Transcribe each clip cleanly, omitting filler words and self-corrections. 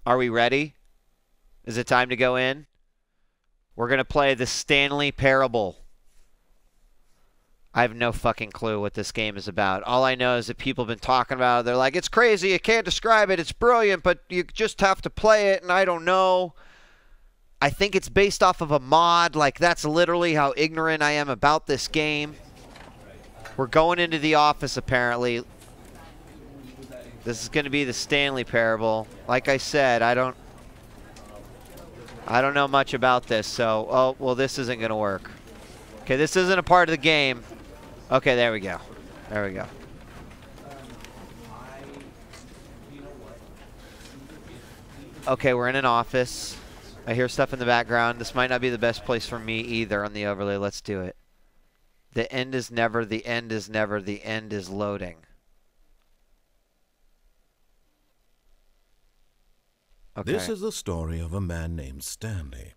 Are we ready? Is it time to go in? We're going to play the Stanley Parable. I have no fucking clue what this game is about. All I know is that people have been talking about it. They're like, it's crazy. You can't describe it. It's brilliant, but you just have to play it, and I don't know. I think it's based off of a mod. Like, that's literally how ignorant I am about this game. We're going into the office, apparently. This is going to be the Stanley Parable. Like I said, I don't know much about this, so... Oh, well, this isn't going to work. Okay, this isn't a part of the game. Okay, there we go. There we go. Okay, we're in an office. I hear stuff in the background. This might not be the best place for me either on the overlay. Let's do it. The end is never, the end is never, the end is loading. Okay. This is the story of a man named Stanley.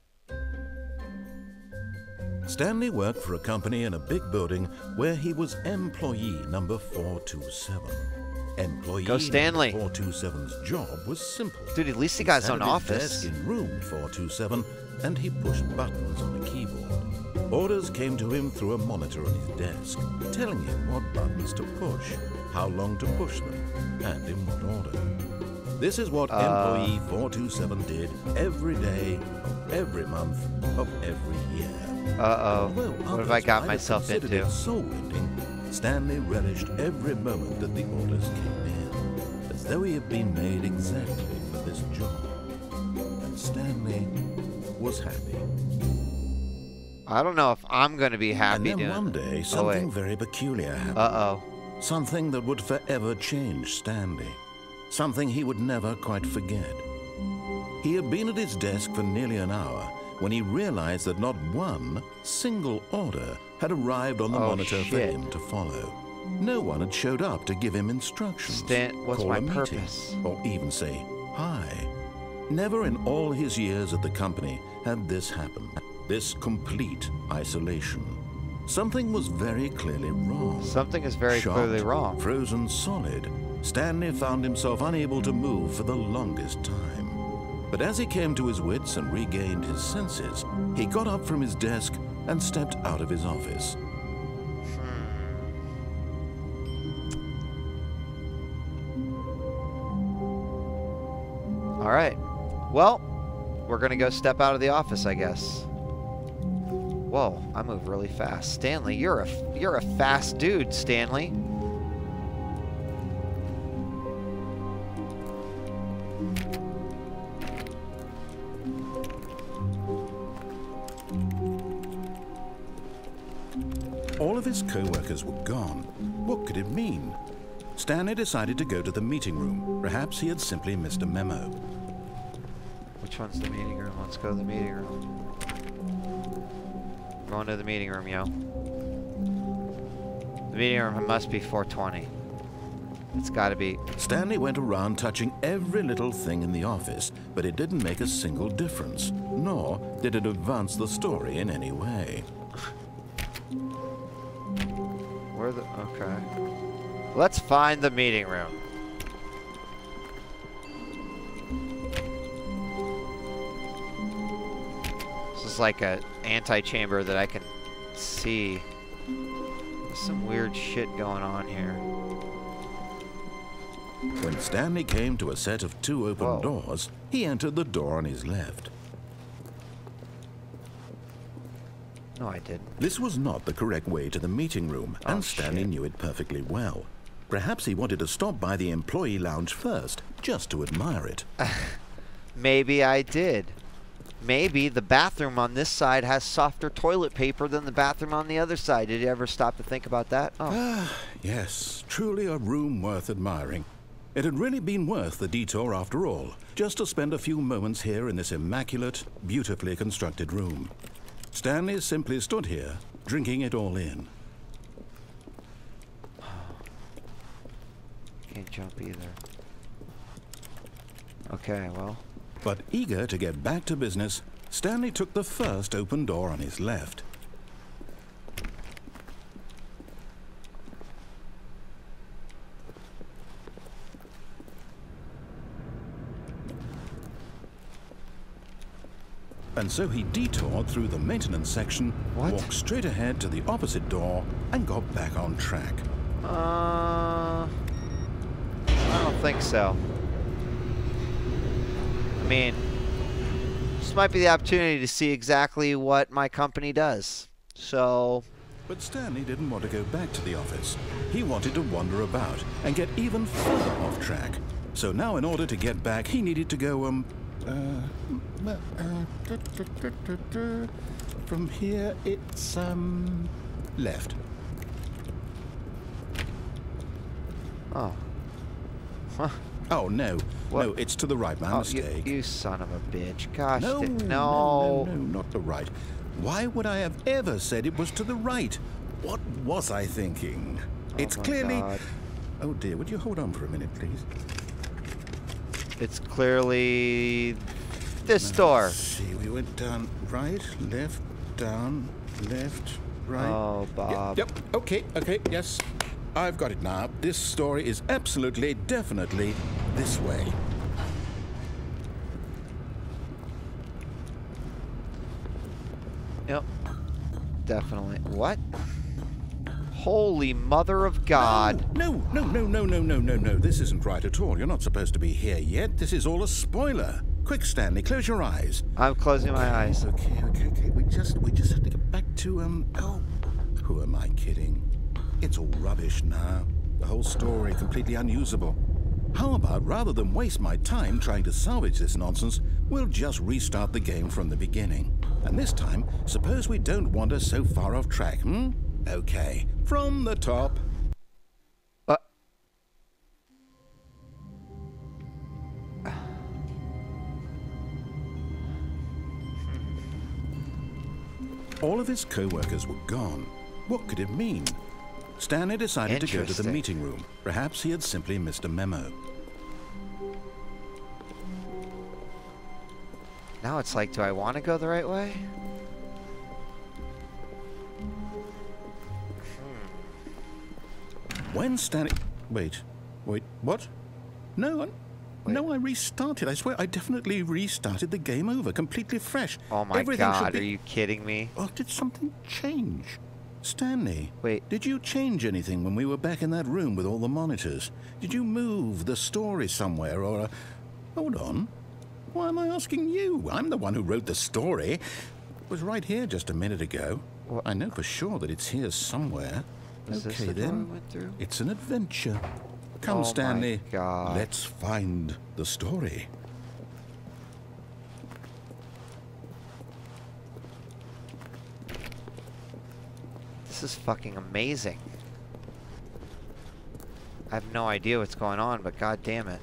Stanley worked for a company in a big building where he was employee number 427. Employee Go Stanley. number 427's job was simple. Dude, at least he got his own sat at office. Desk in room 427, and he pushed buttons on a keyboard. Orders came to him through a monitor on his desk, telling him what buttons to push, how long to push them, and in what order. This is what employee 427 did every day, of every month, of every year. What have I got myself into? Soul-ending, Stanley relished every moment that the orders came in, as though he had been made exactly for this job. And Stanley was happy. I don't know if I'm going to be happy And then one day, something very peculiar happened. Something that would forever change Stanley. Something he would never quite forget. He had been at his desk for nearly an hour when he realized that not one single order had arrived on the monitor for him to follow. No one had showed up to give him instructions, what's call my a meeting, purpose? or even say hi. Never in all his years at the company had this happened. This complete isolation. Something was very clearly wrong. Something is very clearly wrong. Frozen solid, Stanley found himself unable to move for the longest time. But as he came to his wits and regained his senses, he got up from his desk and stepped out of his office. All right. Well, we're going to go step out of the office, I guess. Whoa, I move really fast. Stanley, you're a fast dude, Stanley. All of his co-workers were gone. What could it mean? Stanley decided to go to the meeting room. Perhaps he had simply missed a memo. Which one's the meeting room? Let's go to the meeting room. I'm going to the meeting room, yo. The meeting room must be 420. It's got to be. Stanley went around touching every little thing in the office, but it didn't make a single difference, nor did it advance the story in any way. Okay. Let's find the meeting room. This is like an antechamber that I can see. There's some weird shit going on here. When Stanley came to a set of 2 open doors, he entered the door on his left. No, I didn't. This was not the correct way to the meeting room, and Stanley knew it perfectly well. Perhaps he wanted to stop by the employee lounge first, just to admire it. Maybe I did. Maybe the bathroom on this side has softer toilet paper than the bathroom on the other side. Did you ever stop to think about that? Yes, truly a room worth admiring. It had really been worth the detour after all, just to spend a few moments here in this immaculate, beautifully constructed room. Stanley simply stood here, drinking it all in. Can't jump either. Okay, well. But eager to get back to business, Stanley took the first open door on his left. And so he detoured through the maintenance section, walked straight ahead to the opposite door, and got back on track. I don't think so. I mean, this might be the opportunity to see exactly what my company does. So... But Stanley didn't want to go back to the office. He wanted to wander about and get even further off track. So now in order to get back, he needed to go, from here, it's, left. Oh. Huh. Oh, no. What? No, it's to the right, my mistake. You son of a bitch. Gosh. No, no, not the right. Why would I have ever said it was to the right? What was I thinking? It's clearly... God. Oh, dear. Would you hold on for a minute, please? It's clearly... this door. Let's see. We went down right, left, down, left, right. Oh, Bob. Yep. Okay. Yes. I've got it now. This story is absolutely, definitely this way. Yep. Definitely. What? Holy mother of God. No. This isn't right at all. You're not supposed to be here yet. This is all a spoiler. Quick, Stanley, close your eyes. I'm closing my eyes. Okay. We just have to get back to, oh, who am I kidding? It's all rubbish now. The whole story completely unusable. How about, rather than waste my time trying to salvage this nonsense, we'll just restart the game from the beginning. And this time, suppose we don't wander so far off track, hmm? Okay, from the top. All of his co-workers were gone. What could it mean? Stanley decided to go to the meeting room. Perhaps he had simply missed a memo. Now it's like, do I want to go the right way? When Stanley... Wait, what? No, I restarted. I swear, I definitely restarted the game over, completely fresh. Oh my God, are you kidding me? Oh, did something change? Stanley, wait. Did you change anything when we were back in that room with all the monitors? Did you move the story somewhere or... Hold on. Why am I asking you? I'm the one who wrote the story. It was right here just a minute ago. What? I know for sure that it's here somewhere. Is okay, this the then. door we went through? It's an adventure. Come, Stanley. My God. Let's find the story. This is fucking amazing. I have no idea what's going on, but God damn it.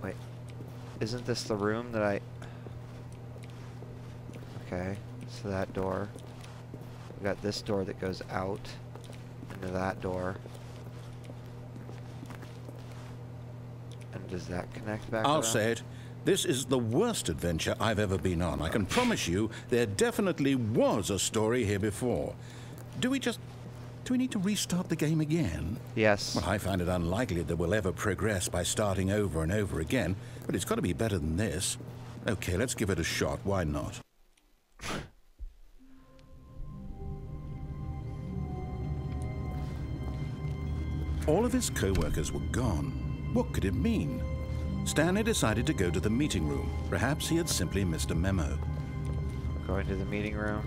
Wait. Isn't this the room that I... Okay. So that door. We got this door that goes out into that door. And does that connect back? I'll say it. This is the worst adventure I've ever been on. I can promise you there definitely was a story here before. Do we need to restart the game again? Yes. Well, I find it unlikely that we'll ever progress by starting over and over again, but it's got to be better than this. Okay, let's give it a shot. Why not? All of his co-workers were gone. What could it mean? Stanley decided to go to the meeting room. Perhaps he had simply missed a memo. Going to the meeting room.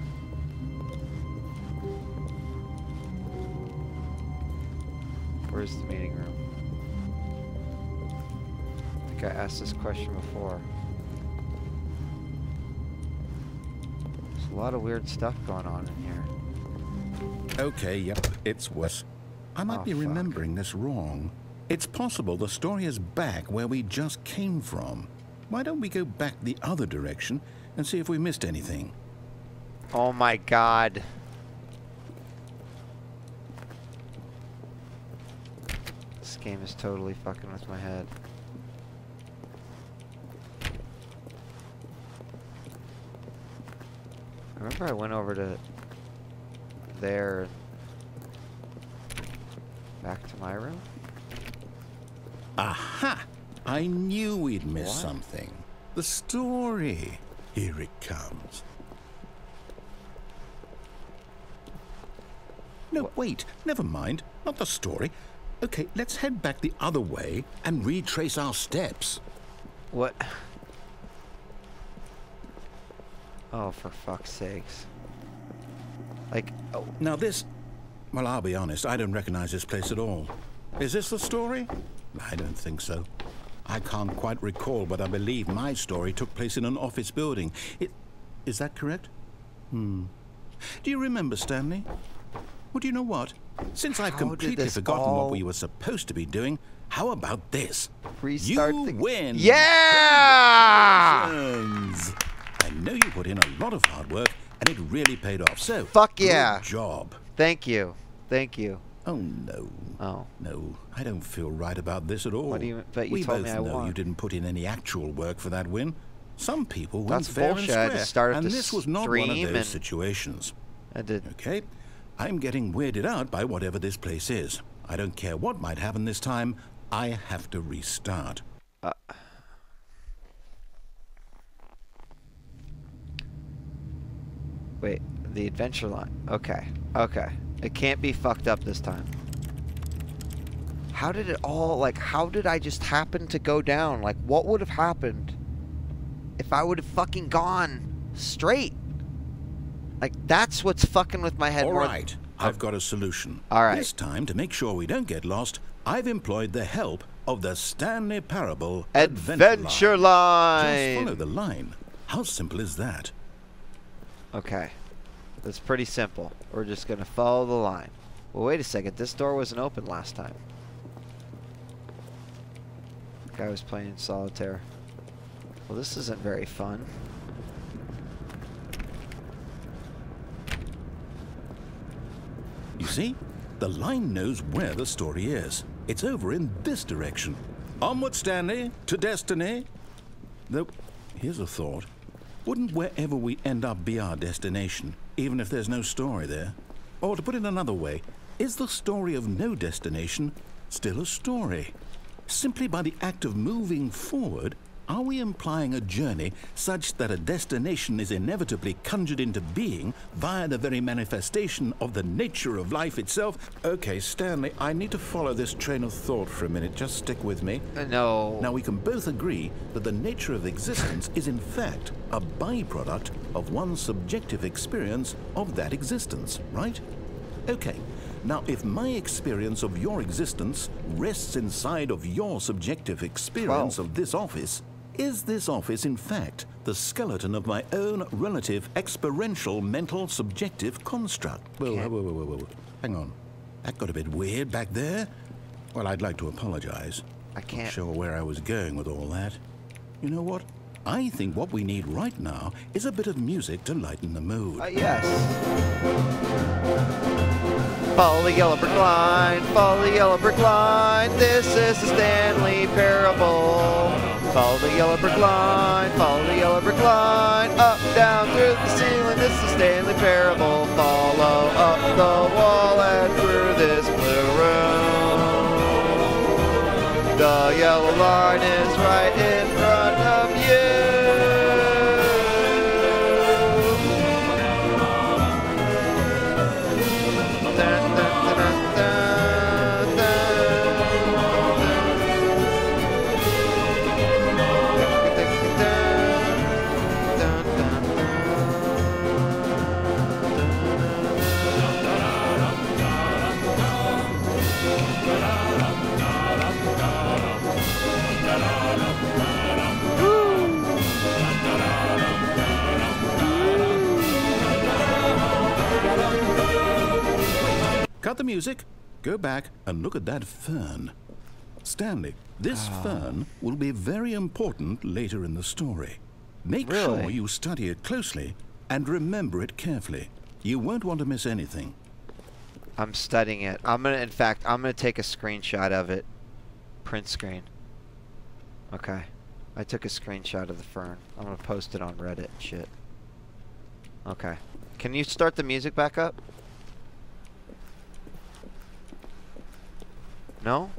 Where's the meeting room? I think I asked this question before. There's a lot of weird stuff going on in here. Okay, yep, it's worse. I might be remembering this wrong. It's possible the story is back where we just came from. Why don't we go back the other direction and see if we missed anything? Oh my God. This game is totally fucking with my head. I remember I went over to there, back to my room. Aha! I knew we'd missed something. The story. Here it comes. No, wait. Never mind. Not the story. Okay, let's head back the other way and retrace our steps. What? Oh, for fuck's sakes. Like, oh. Now this... Well, I'll be honest, I don't recognize this place at all. Is this the story? I don't think so. I can't quite recall, but I believe my story took place in an office building. Is that correct? Do you remember, Stanley? Well, do you know what? Since I've completely forgotten what we were supposed to be doing, how about this? Restart you win! Yeah! I know you put in a lot of hard work, and it really paid off. So, fuck yeah! Good job. Thank you. Thank you. Oh no. Oh. No, I don't feel right about this at all. What do you? But you we told both me I know won. you didn't put in any actual work for that win. Some people win That's fair bullshit. and I square, just started and the this was not one of stream those and situations. I did. Okay, I'm getting weirded out by whatever this place is. I don't care what might happen this time. I have to restart. Wait, the adventure line. Okay, okay. It can't be fucked up this time. How did it all, like, how did I just happen to go down? Like, what would have happened if I would have fucking gone straight? Like, that's what's fucking with my head. All right, I've got a solution. All right. This time, to make sure we don't get lost, I've employed the help of the Stanley Parable Adventure line. Just follow the line. How simple is that? Okay. That's pretty simple. We're just going to follow the line. Well, wait a second. This door wasn't open last time. Guy was playing solitaire. Well, this isn't very fun. You see? The line knows where the story is. It's over in this direction. Onward, Stanley, to destiny. Though, here's a thought. Wouldn't wherever we end up be our destination, even if there's no story there? Or to put it another way, is the story of no destination still a story? Simply by the act of moving forward, are we implying a journey such that a destination is inevitably conjured into being via the very manifestation of the nature of life itself? Okay, Stanley, I need to follow this train of thought for a minute. Just stick with me. No. Now, we can both agree that the nature of existence is in fact a byproduct of one's subjective experience of that existence, right? Okay. Now, if my experience of your existence rests inside of your subjective experience of this office, is this office, in fact, the skeleton of my own relative experiential mental subjective construct? Whoa. Hang on. That got a bit weird back there. Well, I'd like to apologize. I can't. Not sure where I was going with all that. You know what? I think what we need right now is a bit of music to lighten the mood. Yes. Follow the yellow brick line, follow the yellow brick line. This is the Stanley Parable. Follow the yellow brick line, follow the yellow brick line. Up, down, through the ceiling, this is the Stanley Parable. Follow up the wall and through this blue room. The yellow line is right in front of you. Cut the music, go back and look at that fern. Stanley, this fern will be very important later in the story. Make sure you study it closely and remember it carefully. You won't want to miss anything. I'm studying it. In fact, I'm gonna take a screenshot of it. Print screen. Okay. I took a screenshot of the fern. I'm gonna post it on Reddit and shit. Okay. Can you start the music back up? No?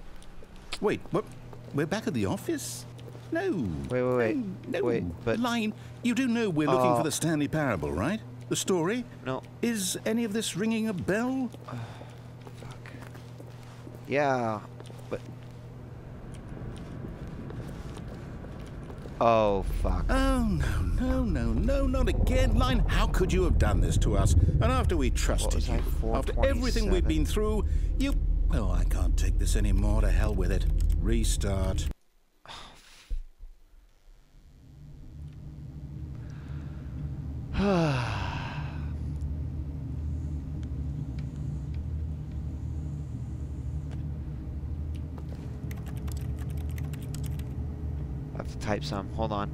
Wait, what? We're back at the office? No. Wait. No. Wait, but... Line, you do know we're looking for the Stanley Parable, right? The story? No. Is any of this ringing a bell? Fuck. Yeah, but... Oh, fuck. Oh, no, not again. Line, how could you have done this to us? And after we trusted you, after everything we've been through, you... Oh, I can't take this anymore. To hell with it. Restart. I have to type some. Hold on.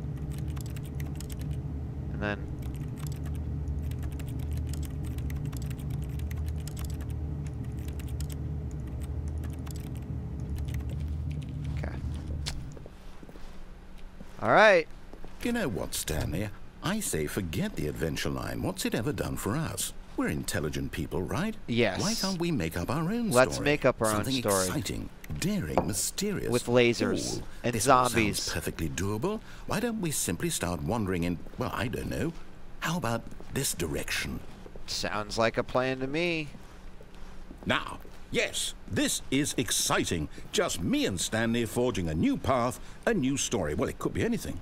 And then... Okay. Alright. You know what, Stanley? I say forget the adventure line. What's it ever done for us? We're intelligent people, right? Yes. Why can't we make up our own story? Let's make up our own Something story. Exciting, daring, mysterious. With lasers and this zombies. Sounds perfectly doable. Why don't we simply start wandering in, well, I don't know. How about this direction? Sounds like a plan to me. Now, yes, this is exciting. Just me and Stanley forging a new path, a new story. Well, it could be anything.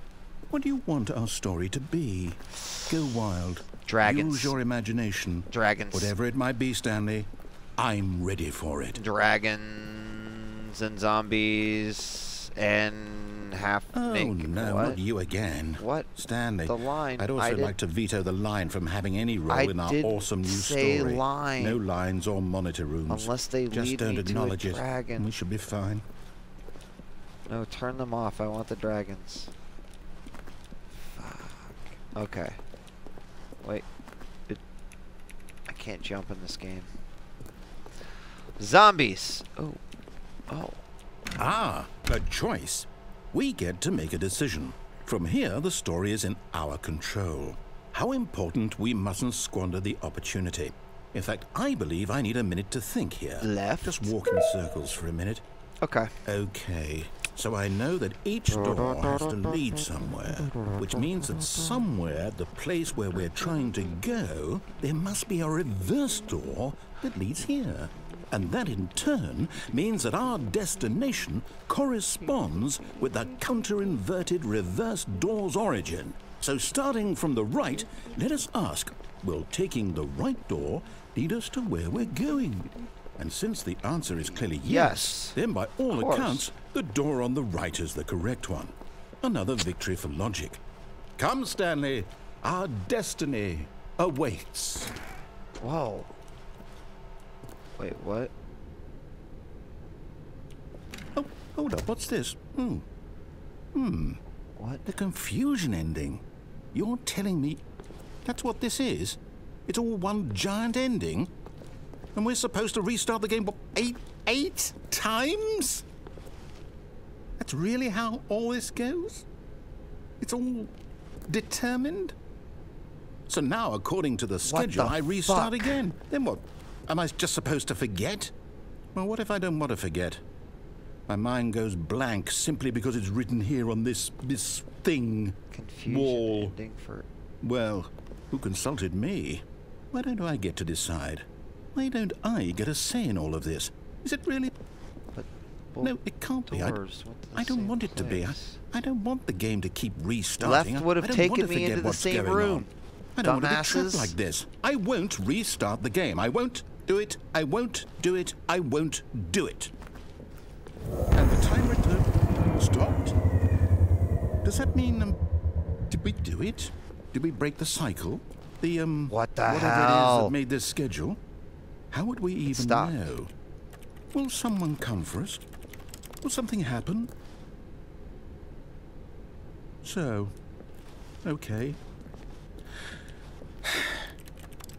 What do you want our story to be? Go wild. Dragons. Use your imagination. Dragons. Whatever it might be, Stanley, I'm ready for it. Dragons and zombies and half-naked. Oh, no, what? not you again. What? Stanley. The line. I'd also like to veto the line from having any role in our awesome new story. Line. No lines or monitor rooms. Unless they just lead don't me acknowledge to a it. dragon. We should be fine. No, turn them off. I want the dragons. Fuck. Okay. Wait. I can't jump in this game. Zombies. Oh. Oh. Ah, a choice. We get to make a decision. From here, the story is in our control. How important we mustn't squander the opportunity. In fact, I believe I need a minute to think here. Left? Just walk in circles for a minute. Okay. Okay. So I know that each door has to lead somewhere, which means that somewhere, the place where we're trying to go, there must be a reverse door that leads here. And that in turn means that our destination corresponds with the counter-inverted reverse door's origin. So starting from the right, let us ask, will taking the right door lead us to where we're going? And since the answer is clearly yes, then by all accounts, the door on the right is the correct one. Another victory for logic. Come, Stanley, our destiny awaits. Whoa. Wait, what? Oh, hold up, what's this? What? The confusion ending. You're telling me that's what this is? It's all one giant ending? And we're supposed to restart the game, what, eight times? That's really how all this goes? It's all determined? So now, according to the schedule, I restart again. Then what? Am I just supposed to forget? Well, what if I don't want to forget? My mind goes blank simply because it's written here on this thing. Confusion wall. ending for... Well, who consulted me? Why don't I get to decide? Why don't I get a say in all of this? Is it really... But, no, it can't be. I don't want it to be. I don't want the game to keep restarting. Left would have taken me into the same room. I don't want to be trapped like this. I won't restart the game. I won't do it. I won't do it. I won't do it. And the timer stopped. Does that mean, did we do it? Did we break the cycle? The, what the whatever hell? it is that made this schedule? How would we even know? Will someone come for us? Will something happen? So, okay.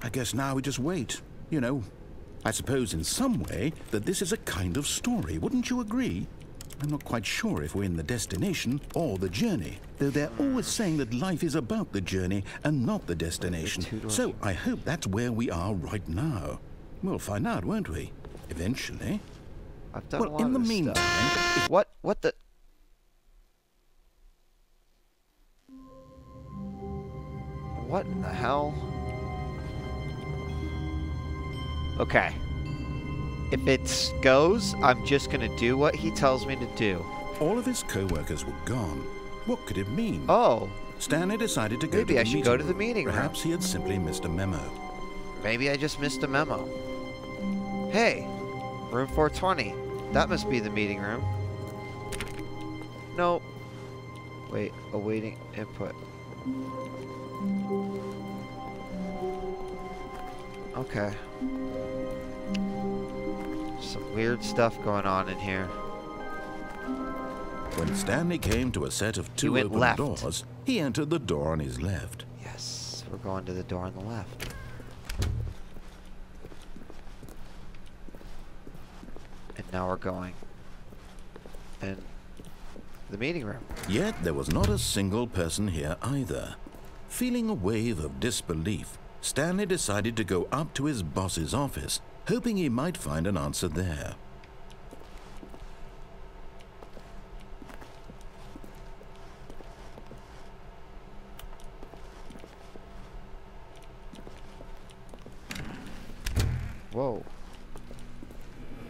I guess now we just wait, you know. I suppose in some way that this is a kind of story, wouldn't you agree? I'm not quite sure if we're in the destination or the journey, though they're always saying that life is about the journey and not the destination. So I hope that's where we are right now. We'll find out, won't we? Eventually. I've done a lot in the of this meantime... stuff. What the... What in the hell? Okay. If it goes, I'm just gonna do what he tells me to do. All of his co-workers were gone. What could it mean? Oh. Stanley decided to go to the Maybe I should go to the meeting room. Perhaps he had simply missed a memo. Maybe I just missed a memo. Hey, room 420. That must be the meeting room. Nope. Wait, awaiting input. Okay. Some weird stuff going on in here. When Stanley came to a set of two open doors, he entered the door on his left. Yes, we're going to the door on the left. And now we're going in the meeting room. Yet there was not a single person here either. Feeling a wave of disbelief, Stanley decided to go up to his boss's office, hoping he might find an answer there. Whoa.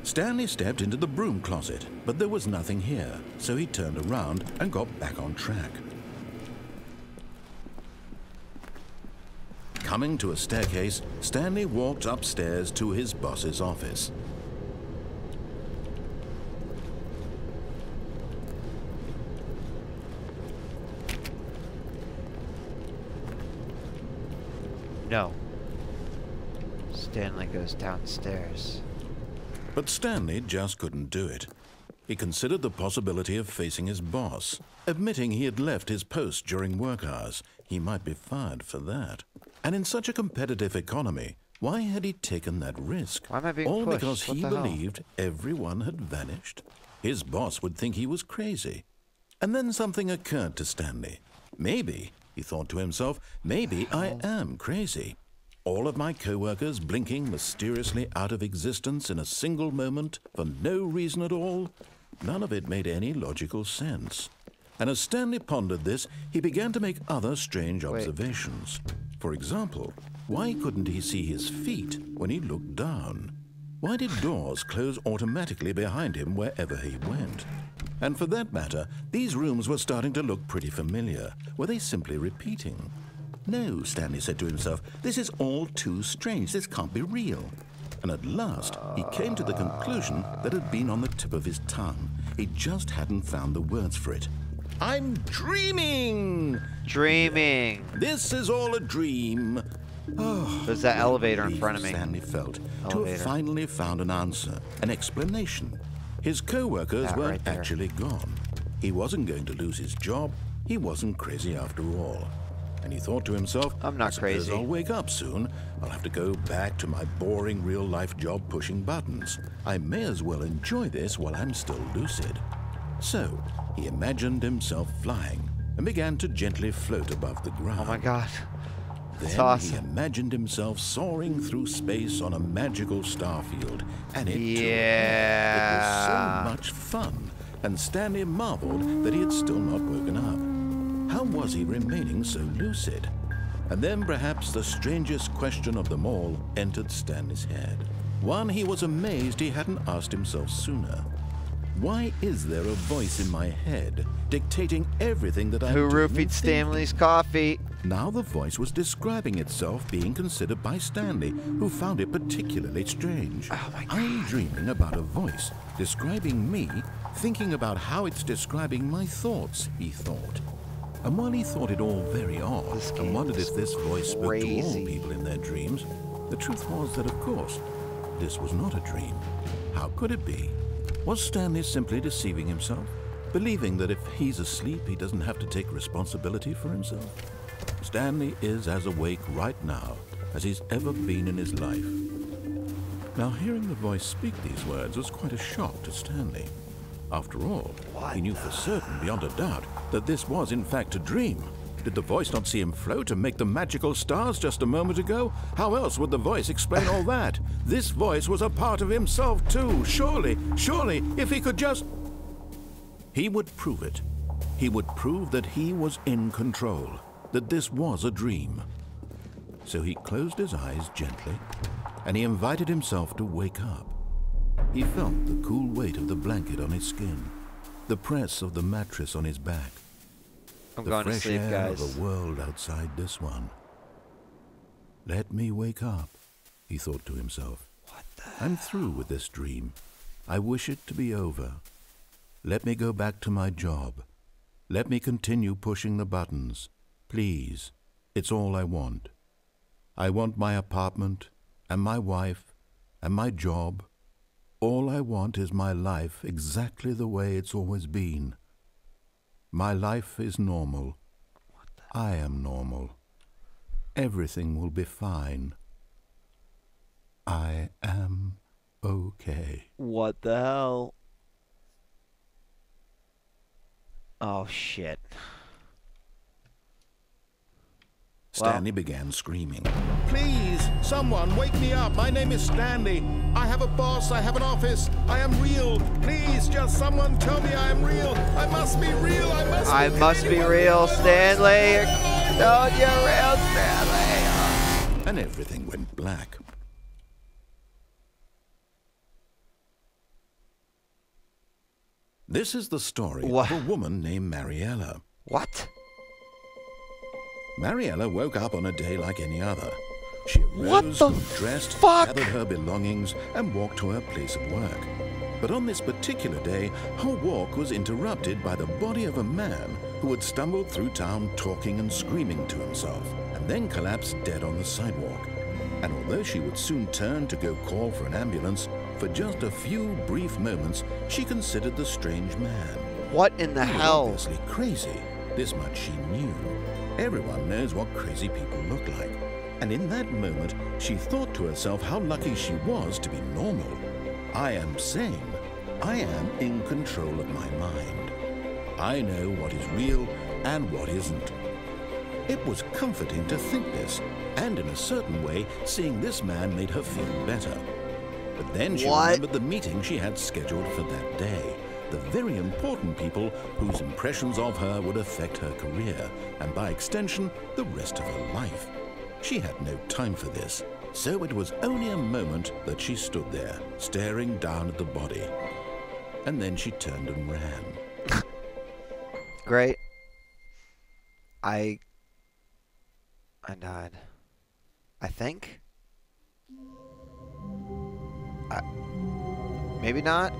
Stanley stepped into the broom closet, but there was nothing here, so he turned around and got back on track. Coming to a staircase, Stanley walked upstairs to his boss's office. No. Stanley goes downstairs. But Stanley just couldn't do it. He considered the possibility of facing his boss, admitting he had left his post during work hours. He might be fired for that. And in such a competitive economy, why had he taken that risk? Why am I being All pushed? because he believed everyone had vanished. His boss would think he was crazy. And then something occurred to Stanley. Maybe, he thought to himself, maybe I am crazy. All of my co-workers blinking mysteriously out of existence in a single moment for no reason at all? None of it made any logical sense. And as Stanley pondered this, he began to make other strange observations. For example, why couldn't he see his feet when he looked down? Why did doors close automatically behind him wherever he went? And for that matter, these rooms were starting to look pretty familiar. Were they simply repeating? No, Stanley said to himself, this is all too strange. This can't be real. And at last, he came to the conclusion that had been on the tip of his tongue. He just hadn't found the words for it. I'm dreaming! Dreaming! This is all a dream. Oh, there's that elevator in front of me. Stanley felt to have finally found an answer, an explanation. His co-workers weren't actually gone. He wasn't going to lose his job. He wasn't crazy after all. And he thought to himself, I'm not crazy. I'll wake up soon. I'll have to go back to my boring real-life job pushing buttons. I may as well enjoy this while I'm still lucid. So, he imagined himself flying and began to gently float above the ground. Oh my God. That's then awesome. He imagined himself soaring through space on a magical starfield. And it was so much fun. And Stanley marveled that he had still not woken up. How was he remaining so lucid? And then perhaps the strangest question of them all entered Stanley's head. One he was amazed he hadn't asked himself sooner. Why is there a voice in my head dictating everything that I'm doing? Who roofied Stanley's coffee? Now the voice was describing itself being considered by Stanley, who found it particularly strange. Oh my God. I'm dreaming about a voice describing me, thinking about how it's describing my thoughts, he thought. And while he thought it all very odd and wondered if this voice spoke to all people in their dreams, the truth was that, of course, this was not a dream. How could it be? Was Stanley simply deceiving himself, believing that if he's asleep, he doesn't have to take responsibility for himself? Stanley is as awake right now as he's ever been in his life. Now, hearing the voice speak these words was quite a shock to Stanley. After all, he knew for certain, beyond a doubt, that this was in fact a dream. Did the voice not see him float and make the magical stars just a moment ago? How else would the voice explain all that? This voice was a part of himself too. Surely, if he could just... He would prove it. He would prove that he was in control, that this was a dream. So he closed his eyes gently, and he invited himself to wake up. He felt the cool weight of the blanket on his skin, the press of the mattress on his back, I'm going to sleep, the fresh air guys. of a world outside this one. Let me wake up, he thought to himself. What the I'm through with this dream. I wish it to be over. Let me go back to my job. Let me continue pushing the buttons. Please, it's all I want. I want my apartment, and my wife, and my job. All I want is my life exactly the way it's always been. My life is normal. I am normal. Everything will be fine. I am okay. What the hell? Oh, shit. Stanley began screaming. Please, someone, wake me up. My name is Stanley. I have a boss. I have an office. I am real. Please, just someone tell me I am real. I must be real. I must be real, Stanley. No, you're real, Stanley. And everything went black. This is the story of a woman named Mariel. What? Mariella woke up on a day like any other. She arose, dressed, gathered her belongings, and walked to her place of work. But on this particular day, her walk was interrupted by the body of a man who had stumbled through town talking and screaming to himself, and then collapsed dead on the sidewalk. And although she would soon turn to go call for an ambulance, for just a few brief moments, she considered the strange man. What in the hell? Obviously crazy. This much she knew. Everyone knows what crazy people look like. And in that moment, she thought to herself how lucky she was to be normal. I am sane. I am in control of my mind. I know what is real and what isn't. It was comforting to think this, and in a certain way, seeing this man made her feel better. But then she remembered the meeting she had scheduled for that day. The very important people whose impressions of her would affect her career, and by extension, the rest of her life. She had no time for this, so it was only a moment that she stood there, staring down at the body. And then she turned and ran. Great. I died. I think? Maybe not?